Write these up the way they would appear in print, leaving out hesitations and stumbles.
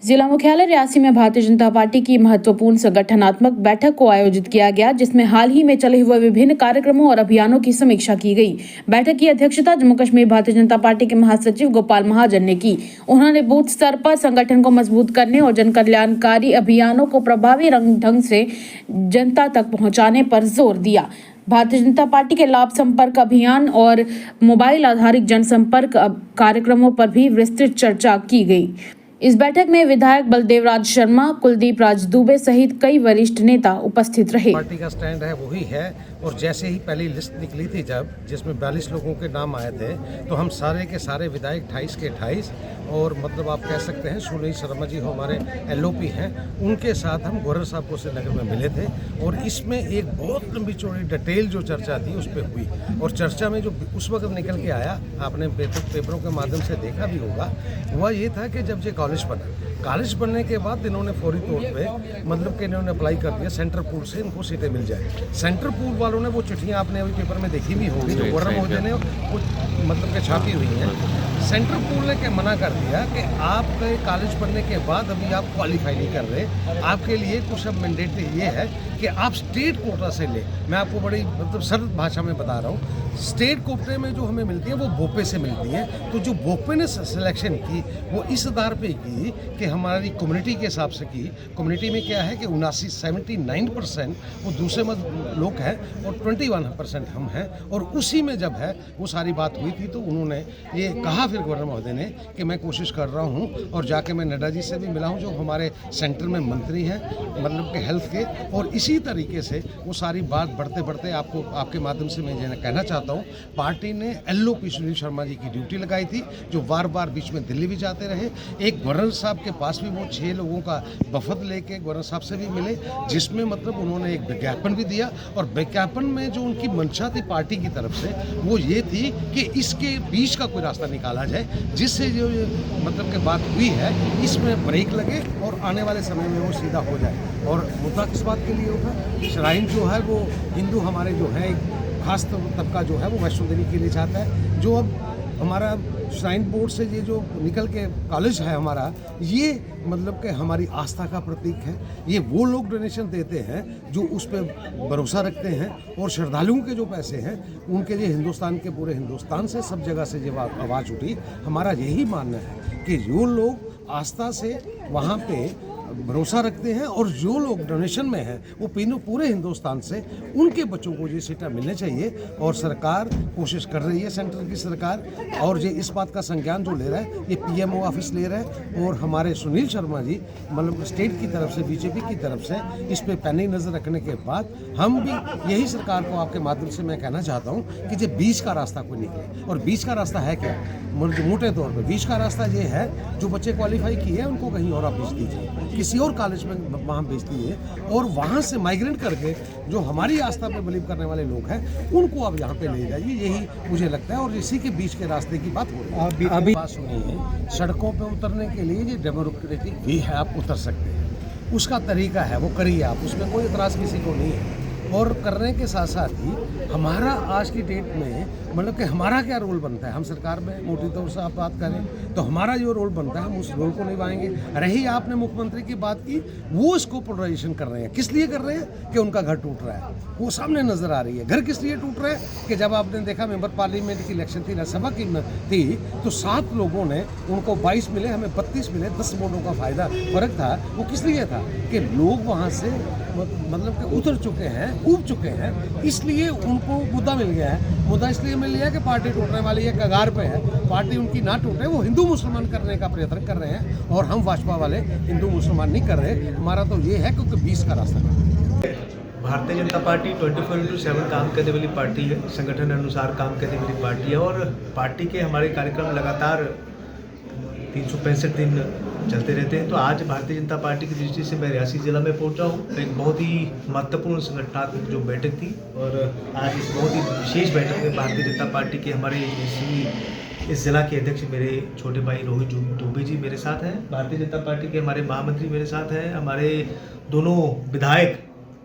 जिला मुख्यालय रियासी में भारतीय जनता पार्टी की महत्वपूर्ण संगठनात्मक बैठक को आयोजित किया गया, जिसमें हाल ही में चले हुए विभिन्न कार्यक्रमों और अभियानों की समीक्षा की गई। बैठक की अध्यक्षता जम्मू कश्मीर भारतीय जनता पार्टी के महासचिव गोपाल महाजन ने की। उन्होंने बूथ स्तर पर संगठन को मजबूत करने और जन कल्याणकारी अभियानों को प्रभावी ढंग से जनता तक पहुँचाने पर जोर दिया। भारतीय जनता पार्टी के लाभ संपर्क अभियान और मोबाइल आधारित जनसंपर्क कार्यक्रमों पर भी विस्तृत चर्चा की गई। इस बैठक में विधायक बलदेव राज शर्मा, कुलदीप राज दुबे सहित कई वरिष्ठ नेता उपस्थित रहे। पार्टी का स्टैंड है वही है, और जैसे ही पहली लिस्ट निकली थी जिसमें 42 लोगों के नाम आए थे, तो हम सारे के सारे विधायक 28 के 28 और मतलब आप कह सकते हैं सुनील शर्मा जी हमारे LOP हैं, उनके साथ हम गवर्नर साहब को श्रीनगर में मिले थे। और इसमें एक बहुत लंबी चौड़ी डिटेल जो चर्चा थी उस पर हुई, और चर्चा में जो उस वक्त निकल के आया, आपने पेपरों के माध्यम से देखा भी होगा, वह ये था कि जब ये कॉलेज बनने के बाद इन्होंने फौरी तौर पे मतलब कि इन्होंने अप्लाई कर दिया सेंट्रल पूल से इनको सीटें मिल जाए। सेंट्रल पूल वालों ने वो चिट्ठियाँ आपने अभी पेपर में देखी भी होगी, जो गवर्नर महोदय ने वो मतलब कि छापी हुई हैं। सेंट्रल पूल ने क्या मना कर दिया कि आपके कॉलेज बनने के बाद अभी आप क्वालिफाई नहीं कर रहे, आपके लिए कुछ अब मैंडेट ये है कि आप स्टेट कोटा से ले। मैं आपको बड़ी मतलब सरल भाषा में बता रहा हूँ, स्टेट कोटे में जो हमें मिलती है वो बोपे से मिलती है। तो जो बोपे ने सिलेक्शन की वो इस आधार पे की कि हमारी कम्युनिटी के हिसाब से की। कम्युनिटी में क्या है कि 79% वो दूसरे मत लोग हैं और 21% हम हैं। और उसी में जब है वो सारी बात हुई थी, तो उन्होंने ये कहा फिर गवर्नर महोदय ने कि मैं कोशिश कर रहा हूँ, और जाके मैं नड्डा जी से भी मिला हूँ जो हमारे सेंटर में मंत्री हैं मतलब के हेल्थ के। और इसी तरीके से वो सारी बात बढ़ते बढ़ते आपको आपके माध्यम से मैं कहना चाहता हूँ, पार्टी ने LOP सुनील शर्मा जी की ड्यूटी लगाई थी, जो बार बार बीच में दिल्ली भी जाते रहे। एक गवर्नर साहब के पास भी वो 6 लोगों का वफद लेके गवर्नर साहब से भी मिले, जिसमें मतलब उन्होंने एक विज्ञापन भी दिया। और विज्ञापन में जो उनकी मंशा थी पार्टी की तरफ से वो ये थी कि इसके बीच का कोई रास्ता निकाला जाए, जिससे जो मतलब कि बात हुई है इसमें ब्रेक लगे और आने वाले समय में वो सीधा हो जाए। और मुद्दा किस बात के लिए होगा, श्राइन जो है वो हिंदू हमारे जो है खास तबका जो है वो वैष्णो देवी के लिए चाहता है। जो अब हमारा श्राइन बोर्ड से ये जो निकल के कॉलेज है हमारा, ये मतलब कि हमारी आस्था का प्रतीक है। ये वो लोग डोनेशन देते हैं जो उस पर भरोसा रखते हैं, और श्रद्धालुओं के जो पैसे हैं उनके लिए हिंदुस्तान के पूरे हिंदुस्तान से सब जगह से ये आवाज़ उठी। हमारा यही मानना है कि जो लोग आस्था से वहाँ पे भरोसा रखते हैं और जो लोग डोनेशन में हैं वो पूरे हिंदुस्तान से उनके बच्चों को ये सीटें मिलने चाहिए। और सरकार कोशिश कर रही है, सेंटर की सरकार, और ये इस बात का संज्ञान जो ले रहा है ये PMO ऑफिस ले रहा है। और हमारे सुनील शर्मा जी मतलब स्टेट की तरफ से BJP की तरफ से इस पर पैनी नज़र रखने के बाद हम भी यही सरकार को आपके माध्यम से मैं कहना चाहता हूँ कि ये बीच का रास्ता कोई निकले। और बीच का रास्ता है क्या, मोटे तौर पर बीच का रास्ता ये है, जो बच्चे क्वालिफाई किए हैं उनको कहीं और आप भेज दीजिए, किसी और कॉलेज में वहाँ भेजती है, और वहाँ से माइग्रेट करके जो हमारी आस्था पे बिलीव करने वाले लोग हैं उनको आप यहाँ पे ले जाइए, यही मुझे लगता है। और इसी के बीच के रास्ते की बात हो रही है। अभी बात सुनी है, सड़कों पे उतरने के लिए ये डेमोक्रेटिक भी है, आप उतर सकते हैं, उसका तरीका है वो करिए आप, उसमें कोई इतराज़ किसी को नहीं है। और करने के साथ साथ ही हमारा आज की डेट में मतलब कि हमारा क्या रोल बनता है, हम सरकार में मोटी तौर से आप बात करें तो हमारा जो रोल बनता है हम उस रोल को निभाएंगे। रही आपने मुख्यमंत्री की बात की, वो इसको पोलराइजेशन कर रहे हैं। किस लिए कर रहे हैं कि उनका घर टूट रहा है, वो सामने नजर आ रही है। घर किस लिए टूट रहा है कि जब आपने देखा मेंबर पार्लियामेंट की इलेक्शन थी, राज्यसभा की थी, तो 7 लोगों ने, उनको 22 मिले, हमें 32 मिले, 10 वोटों का फायदा फर्क था। वो किस लिए था कि लोग वहाँ से मतलब कि उतर चुके हैं, ऊब चुके हैं, इसलिए उनको मुद्दा मिल गया है। मुद्दा इसलिए मिल गया कि पार्टी टूटने वाली है, कगार पे है, पार्टी उनकी ना टूटे, वो हिंदू मुसलमान करने का प्रयत्न कर रहे हैं। और हम भाजपा वाले हिंदू मुसलमान नहीं कर रहे, हमारा तो ये है क्योंकि 20 का रास्ता है। भारतीय जनता पार्टी 24/7 काम करने वाली पार्टी है, संगठन अनुसार काम करने वाली पार्टी है। और पार्टी के हमारे कार्यक्रम लगातार 365 दिन चलते रहते हैं। तो आज भारतीय जनता पार्टी की दृष्टि से मैं रियासी जिला में पहुंचा हूं। एक बहुत ही महत्वपूर्ण संगठनात्मक जो बैठक थी, और आज इस बहुत ही विशेष बैठक में भारतीय जनता पार्टी के हमारे इस जिला के अध्यक्ष मेरे छोटे भाई रोहित दुबे जी मेरे साथ हैं, भारतीय जनता पार्टी के हमारे महामंत्री मेरे साथ हैं, हमारे दोनों विधायक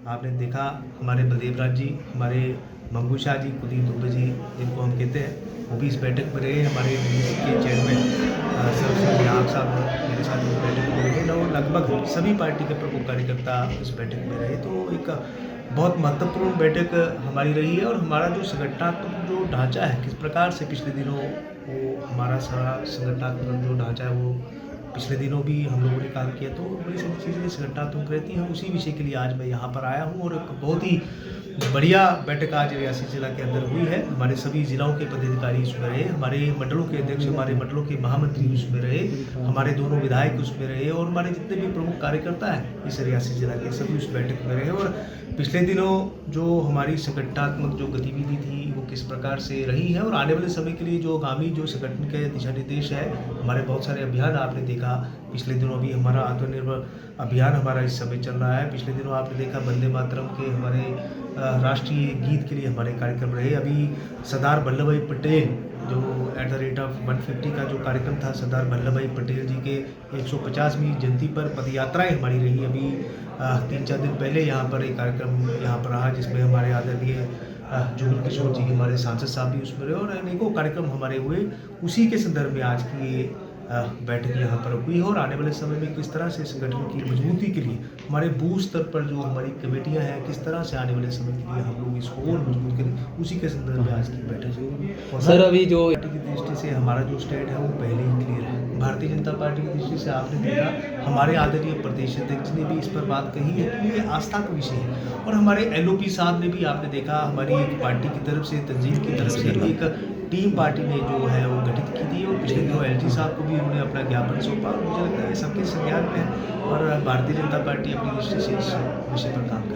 आपने देखा, हमारे बलदेव राज जी, हमारे मंगू शाह जी, कुलदीप दुबे जी जिनको हम कहते हैं, वो भी इस बैठक में रहे। हमारे के चेयरमैन सर साहब के साथ इस बैठक में रहे और लगभग सभी पार्टी के प्रमुख कार्यकर्ता इस बैठक में रहे। तो एक बहुत महत्वपूर्ण बैठक हमारी रही है और हमारा जो संगठनात्मक जो ढांचा है किस प्रकार से पिछले दिनों वो हमारा सारा संगठनात्मक जो ढांचा है वो पिछले दिनों भी हम लोगों ने काम किया, तो बड़ी सारी चीज़ें संगठनात्मक रहती हैं। उसी विषय के लिए आज मैं यहाँ पर आया हूँ और एक बहुत ही बढ़िया बैठक आज रियासी जिला के अंदर हुई है। हमारे सभी जिलाओं के पदाधिकारी उसमें रहे, हमारे मंडलों के अध्यक्ष, हमारे मंडलों के महामंत्री उसमें रहे, हमारे दोनों विधायक उसमें रहे और हमारे जितने भी प्रमुख कार्यकर्ता हैं इस रियासी जिला के सभी उस बैठक में रहे। और पिछले दिनों जो हमारी संगठनात्मक जो गतिविधि थी वो किस प्रकार से रही है और आने वाले समय के लिए जो आगामी जो संगठन के दिशा निर्देश है, हमारे बहुत सारे अभियान आपने देखा पिछले दिनों। अभी हमारा आत्मनिर्भर अभियान हमारा इस समय चल रहा है। पिछले दिनों आपने देखा वंदे मातरम के हमारे राष्ट्रीय गीत के लिए हमारे कार्यक्रम रहे। अभी सरदार वल्लभ भाई पटेल जो एट द रेट ऑफ 150 का जो कार्यक्रम था, सरदार वल्लभ भाई पटेल जी के 150वीं जयंती पर पदयात्राएं हमारी रही। अभी 3-4 दिन पहले यहाँ पर एक कार्यक्रम यहाँ पर रहा जिसमें हमारे आदरणीय जुगल किशोर जी हमारे सांसद साहब भी उसमें रहे और अनेकों कार्यक्रम हमारे हुए। उसी के संदर्भ में आज की ये बैठक यहाँ पर हुई है और आने वाले समय में किस तरह से संगठन की मजबूती के लिए हमारे बूथ स्तर पर जो हमारी कमेटियाँ हैं किस तरह से आने वाले समय के लिए हम लोग इसको और मजबूत करें, उसी के संदर्भ में आज की बैठक हुई। और सर अभी जो पार्टी की दृष्टि से हमारा जो स्टैंड है वो पहले ही क्लियर है। भारतीय जनता पार्टी की दृष्टि से आपने देखा हमारे आदरणीय प्रदेश अध्यक्ष ने भी इस पर बात कही है कि ये आस्था का विषय है और हमारे LOP साहब ने भी आपने देखा हमारी एक पार्टी की तरफ से, तंजीम की तरफ से एक टीम पार्टी ने जो है वो गठित की थी और पिछले दिनों LG साहब को भी उन्होंने अपना ज्ञापन सौंपा और मुझे लगता है सबके संज्ञान में और भारतीय जनता पार्टी अपनी दृष्टि से इस विषय पर काम